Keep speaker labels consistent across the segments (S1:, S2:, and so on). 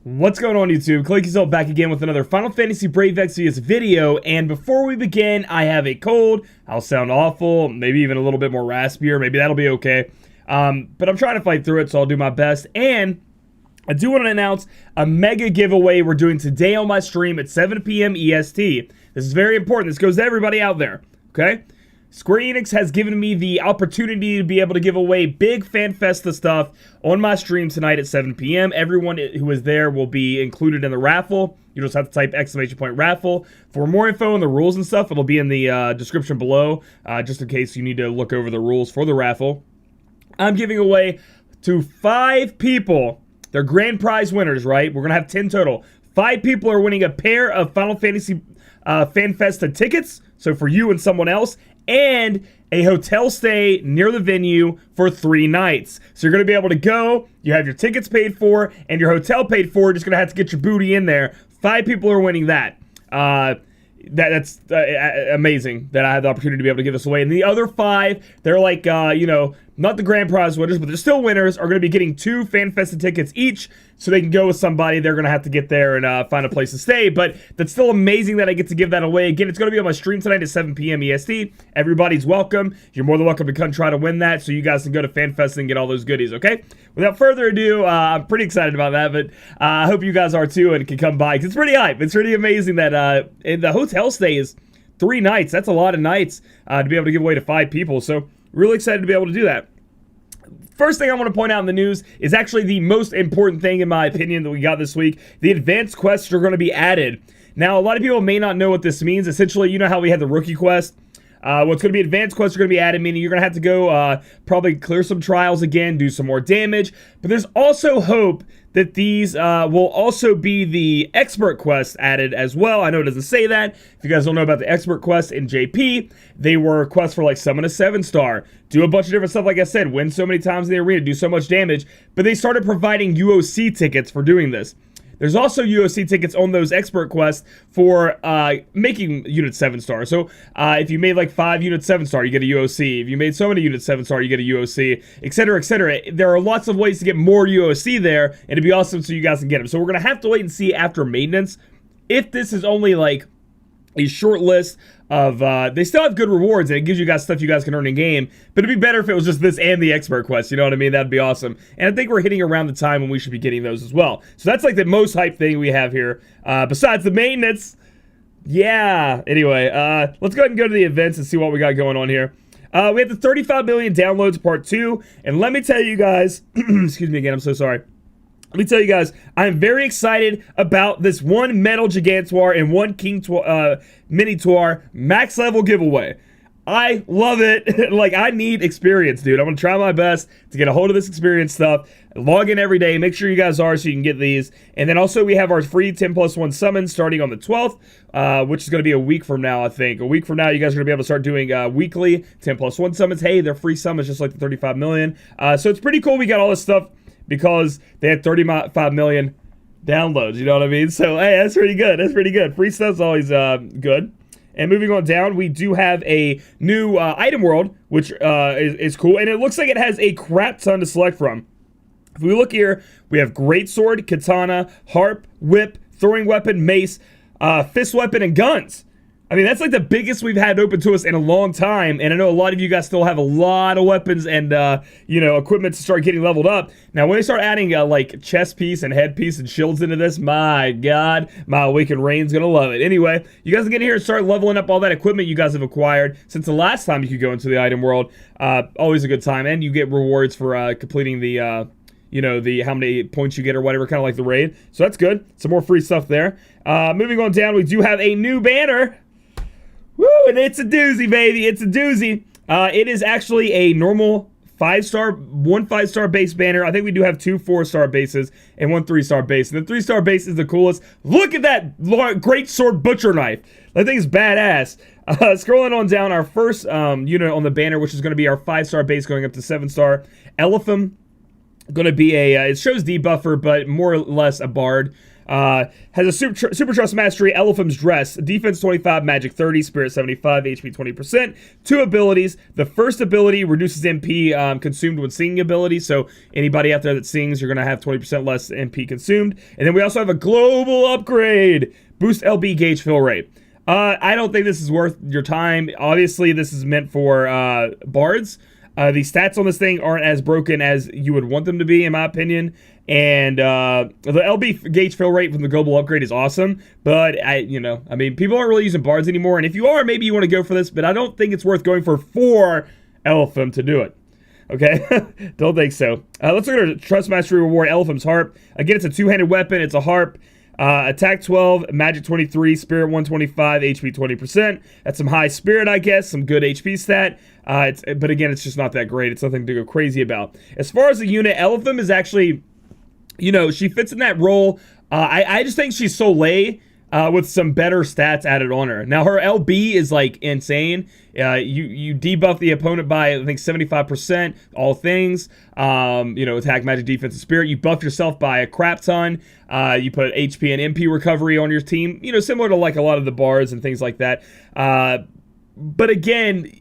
S1: What's going on, YouTube? Claic back again with another Final Fantasy Brave Exvius video, and before we begin, I have a cold. I'll sound awful, maybe even a little bit more raspier, maybe that'll be okay. But I'm trying to fight through it, so I'll do my best. And I do want to announce a mega giveaway we're doing today on my stream at 7 p.m. EST. This is very important. This goes to everybody out there, okay? Square Enix has given me the opportunity to be able to give away big Fan Festa stuff on my stream tonight at 7 p.m. Everyone who is there will be included in the raffle. You just have to type !raffle. For more info on the rules and stuff, it'll be in the description below, just in case you need to look over the rules for the raffle. I'm giving away to 5 people. They're grand prize winners, right? We're going to have 10 total. 5 people are winning a pair of Final Fantasy Fan Festa tickets, so for you and someone else, and a hotel stay near the venue for 3 nights. So you're going to be able to go, you have your tickets paid for, and your hotel paid for, just going to have to get your booty in there. 5 people are winning that. That's amazing that I had the opportunity to be able to give this away. And the other 5, they're like, you know, not the grand prize winners, but they're still winners, are going to be getting 2 Fan Festa tickets each, so they can go with somebody. They're going to have to get there and find a place to stay, but that's still amazing that I get to give that away. Again, it's going to be on my stream tonight at 7 p.m. EST. Everybody's welcome. You're more than welcome to come try to win that, so you guys can go to Fan Festa and get all those goodies, okay? Without further ado, I'm pretty excited about that, but I hope you guys are too and can come by, because it's pretty hype. It's pretty amazing that the hotel stay is 3 nights. That's a lot of nights to be able to give away to 5 people, so really excited to be able to do that. First thing I want to point out in the news is actually the most important thing, in my opinion, that we got this week. The advanced quests are going to be added. Now, a lot of people may not know what this means. Essentially, you know how we had the rookie quest? What's going to be advanced quests are going to be added, meaning you're going to have to go probably clear some trials again, do some more damage. But there's also hope that these will also be the expert quests added as well. I know it doesn't say that. If you guys don't know about the expert quests in JP, they were quests for like summon a 7-star, do a bunch of different stuff, like I said, win so many times in the arena, do so much damage. But they started providing UOC tickets for doing this. There's also UOC tickets on those expert quests for making unit 7-star. So if you made like 5 unit 7-star, you get a UOC. If you made so many unit 7-star, you get a UOC, etc., etc. There are lots of ways to get more UOC there, and it'd be awesome so you guys can get them. So we're going to have to wait and see after maintenance if this is only like a short list of, they still have good rewards, and it gives you guys stuff you guys can earn in game, but it'd be better if it was just this and the expert quest, you know what I mean? That'd be awesome. And I think we're hitting around the time when we should be getting those as well. So that's like the most hype thing we have here, besides the maintenance. Yeah, anyway, let's go ahead and go to the events and see what we got going on here. We have the 35 million downloads part 2, and let me tell you guys, excuse me again, I'm so sorry. Let me tell you guys, I'm very excited about this 1 Metal Gigantoir and 1 King Minotaur max level giveaway. I love it. Like, I need experience, dude. I'm going to try my best to get a hold of this experience stuff. Log in every day. Make sure you guys are so you can get these. And then also we have our free 10+1 summons starting on the 12th, which is going to be a week from now, I think. A week from now, you guys are going to be able to start doing weekly 10+1 summons. Hey, they're free summons just like the 35 million. So it's pretty cool we got all this stuff, because they had 35 million downloads, you know what I mean? So, hey, that's pretty good. That's pretty good. Free stuff's always good. And moving on down, we do have a new item world, which is cool. And it looks like it has a crap ton to select from. If we look here, we have greatsword, katana, harp, whip, throwing weapon, mace, fist weapon, and guns. I mean, that's like the biggest we've had open to us in a long time, and I know a lot of you guys still have a lot of weapons and, you know, equipment to start getting leveled up. Now, when they start adding, like, chest piece and head piece and shields into this, my God, my Awakened Rain's gonna love it. Anyway, you guys can get in here and start leveling up all that equipment you guys have acquired since the last time you could go into the item world. Always a good time, and you get rewards for completing the, you know, the how many points you get or whatever, kind of like the raid. So that's good. Some more free stuff there. Moving on down, we do have a new banner. Woo, and it's a doozy, baby. It's a doozy. It is actually a normal 5-star, 1 5-star base banner. I think we do have 2 4-star bases and 1 3-star base. And the 3-star base is the coolest. Look at that great sword butcher knife. That thing is badass. Scrolling on down, our first unit on the banner, which is going to be our 5-star base going up to 7-star. Elephim going to be it shows debuffer, but more or less a bard. Has a super trust mastery, Elephim's Dress, defense 25, magic 30, spirit 75, HP 20%. 2 abilities. The first ability reduces MP consumed when singing ability. So anybody out there that sings, you're going to have 20% less MP consumed. And then we also have a global upgrade. Boost LB gauge fill rate. I don't think this is worth your time. Obviously, this is meant for bards. The stats on this thing aren't as broken as you would want them to be, in my opinion. And the LB gauge fill rate from the global upgrade is awesome. But, people aren't really using bards anymore. And if you are, maybe you want to go for this. But I don't think it's worth going for 4 Elephim to do it. Okay? Don't think so. Let's look at our Trust Mastery reward, Elephim's Harp. Again, it's a 2-handed weapon. It's a harp. Attack 12, magic 23, spirit 125, HP 20%. That's some high spirit, I guess. Some good HP stat. But again, it's just not that great. It's nothing to go crazy about. As far as the unit, Elephim is actually, she fits in that role. I just think she's Soleil with some better stats added on her. Now, her LB is, like, insane. You debuff the opponent by, I think, 75%, all things. Attack, magic, defense, and spirit. You buff yourself by a crap ton. You put HP and MP recovery on your team. Similar to, like, a lot of the bards and things like that. But again,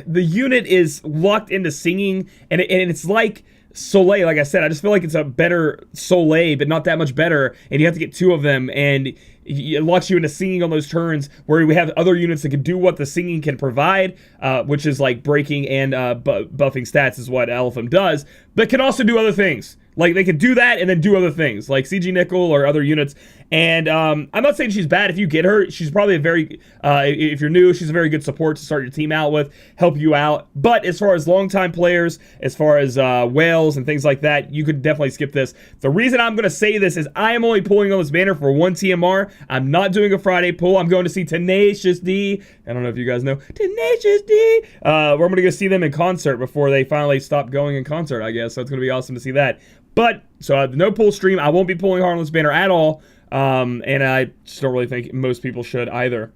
S1: the unit is locked into singing, and it's like Soleil. Like I said, I just feel like it's a better Soleil, but not that much better, and you have to get 2 of them, and it locks you into singing on those turns where we have other units that can do what the singing can provide, which is like breaking and buffing stats is what Elephim does, but can also do other things. Like, they can do that and then do other things, like CG Nickel or other units. And I'm not saying she's bad. If you get her, she's probably a very, if you're new, she's a very good support to start your team out with, help you out. But as far as longtime players, as far as whales and things like that, you could definitely skip this. The reason I'm going to say this is I am only pulling on this banner for 1 TMR. I'm not doing a Friday pull. I'm going to see Tenacious D. I don't know if you guys know Tenacious D. Where I'm going to go see them in concert before they finally stop going in concert, I guess. So it's going to be awesome to see that. But, so no pull stream. I won't be pulling Harmless Banner at all. And I just don't really think most people should either.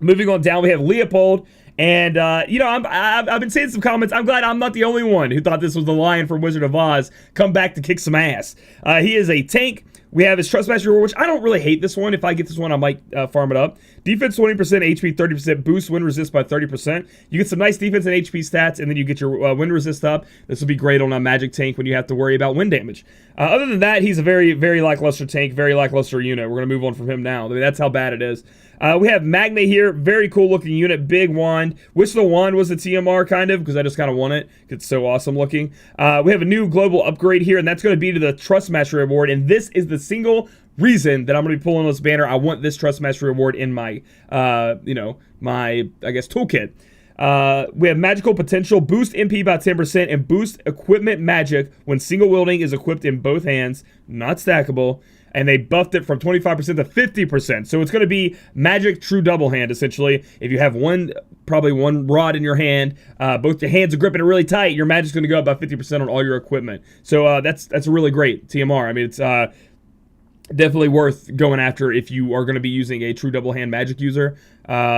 S1: Moving on down, we have Leopold. And, I've been seeing some comments. I'm glad I'm not the only one who thought this was the Lion from Wizard of Oz. Come back to kick some ass. He is a tank. We have his Trust Mastery reward, which I don't really hate this one. If I get this one, I might farm it up. Defense 20%, HP 30%, boost wind resist by 30%. You get some nice defense and HP stats, and then you get your wind resist up. This will be great on a magic tank when you have to worry about wind damage. Other than that, he's a very, very lackluster tank, very lackluster unit. We're going to move on from him now. I mean, that's how bad it is. We have Magna here, very cool looking unit, big wand. Wish the wand was a TMR kind of, because I just kind of want it. It's so awesome looking. We have a new global upgrade here, and that's going to be to the Trust Mastery reward, and this is the single reason that I'm going to be pulling this banner. I want this Trust Mastery reward in my, my, I guess, toolkit. We have Magical Potential, boost MP by 10%, and boost equipment magic when single wielding is equipped in both hands, not stackable. And they buffed it from 25% to 50%. So it's going to be magic true double hand, essentially. If you have probably one rod in your hand, both your hands are gripping it really tight, your magic's going to go up by 50% on all your equipment. So that's a really great TMR. I mean, it's definitely worth going after if you are going to be using a true double hand magic user.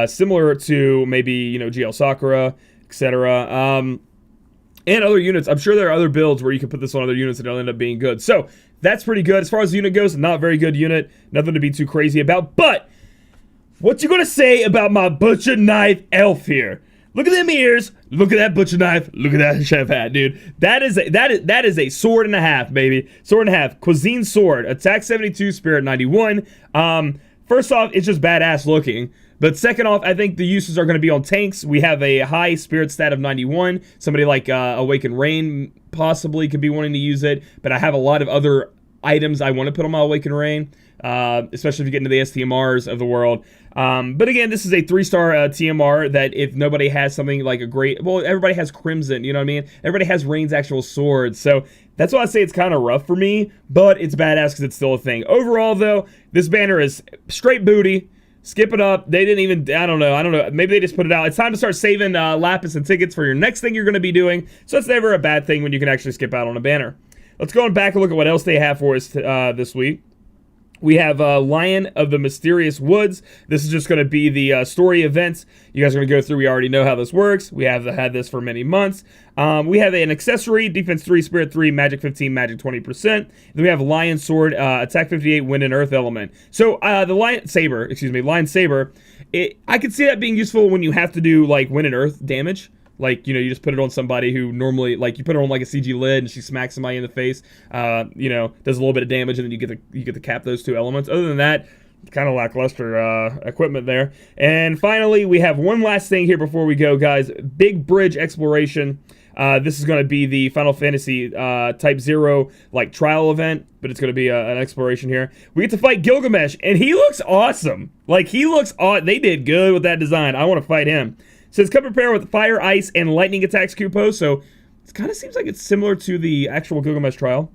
S1: Similar to maybe, GL Sakura, etc. And other units. I'm sure there are other builds where you can put this on other units and it'll end up being good. So that's pretty good. As far as the unit goes, not very good unit. Nothing to be too crazy about. But what you gonna say about my butcher knife elf here? Look at them ears. Look at that butcher knife. Look at that chef hat, dude. That is a sword and a half, baby. Sword and a half. Cuisine sword. Attack 72, spirit 91. First off, it's just badass looking. But second off, I think the uses are going to be on tanks. We have a high spirit stat of 91. Somebody like Awakened Rain possibly could be wanting to use it. But I have a lot of other items I want to put on my Awakened Rain, especially if you get into the STMRs of the world. But again, this is a 3-star TMR that if nobody has something like a great... Well, everybody has Crimson, you know what I mean? Everybody has Rain's actual sword. So that's why I say it's kind of rough for me. But it's badass because it's still a thing. Overall, though, this banner is straight booty. Skip it up. They didn't even, I don't know. Maybe they just put it out. It's time to start saving lapis and tickets for your next thing you're going to be doing. So it's never a bad thing when you can actually skip out on a banner. Let's go on back and look at what else they have for us this week. We have Lion of the Mysterious Woods. This is just going to be the story events you guys are going to go through. We already know how this works. We have had this for many months. We have an accessory, defense 3, spirit 3, magic 15, magic 20%. Then we have Lion Sword, attack 58, wind and earth element. So the Lion Saber, I could see that being useful when you have to do like wind and earth damage. Like, you know, you just put it on somebody who normally, like, you put it on like a CG lid and she smacks somebody in the face, you know, does a little bit of damage, and then you get to cap those two elements. Other than that, kind of lackluster equipment there. And finally, we have one last thing here before we go, guys. Big Bridge Exploration. This is going to be the Final Fantasy Type 0 like trial event, but it's going to be an exploration here. We get to fight Gilgamesh, and he looks awesome. Like, he looks they did good with that design. I want to fight him. Says come prepare with fire, ice, and lightning attacks Kupo. So it kind of seems like it's similar to the actual Gilgamesh trial,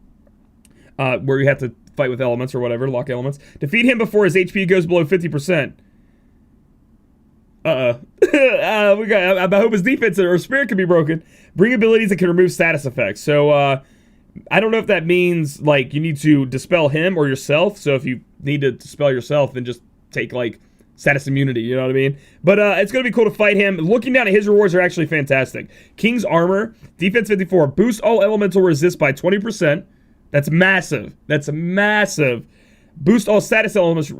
S1: where you have to fight with elements or whatever, lock elements. Defeat him before his HP goes below 50%. I hope his defense or spirit can be broken. Bring abilities that can remove status effects. So I don't know if that means like you need to dispel him or yourself. So if you need to dispel yourself, then just take like status immunity, you know what I mean? But it's going to be cool to fight him. Looking down at his rewards are actually fantastic. King's Armor, defense 54, boost all elemental resist by 20%. That's massive. That's massive. Boost all status elements,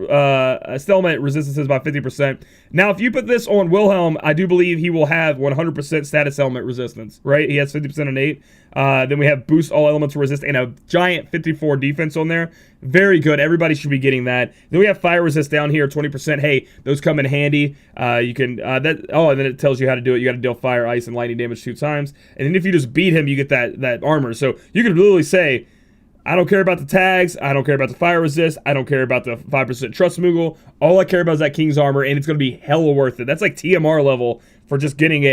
S1: element resistances by 50%. Now, if you put this on Wilhelm, I do believe he will have 100% status element resistance, right? He has 50% innate. Then we have boost all elements resist and a giant 54 defense on there. Very good. Everybody should be getting that. Then we have fire resist down here, 20%. Hey, those come in handy. You can, and then it tells you how to do it. You got to deal fire, ice, and lightning damage 2 times. And then if you just beat him, you get that armor. So you could literally say, I don't care about the tags. I don't care about the fire resist. I don't care about the 5% trust Moogle. All I care about is that King's Armor, and it's going to be hella worth it. That's like TMR level for just getting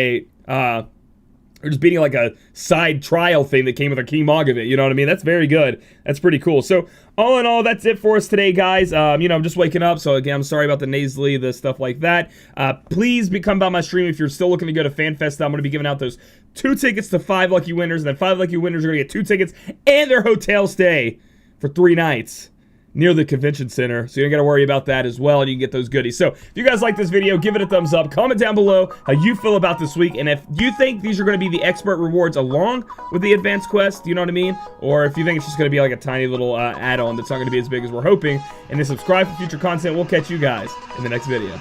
S1: or just beating like a side trial thing that came with a King Mogavit. You know what I mean? That's very good. That's pretty cool. So all in all, that's it for us today, guys. You know, I'm just waking up, so again, I'm sorry about the nasally, the stuff like that. Please come by my stream if you're still looking to go to Fan Festa. I'm going to be giving out those 2 tickets to 5 lucky winners, and then 5 lucky winners are going to get 2 tickets and their hotel stay for 3 nights near the convention center, so you don't got to worry about that as well, and you can get those goodies. So if you guys like this video, give it a thumbs up, comment down below how you feel about this week, and if you think these are going to be the expert rewards along with the advanced quest, you know what I mean, or if you think it's just going to be like a tiny little add-on that's not going to be as big as we're hoping, and then subscribe for future content. We'll catch you guys in the next video.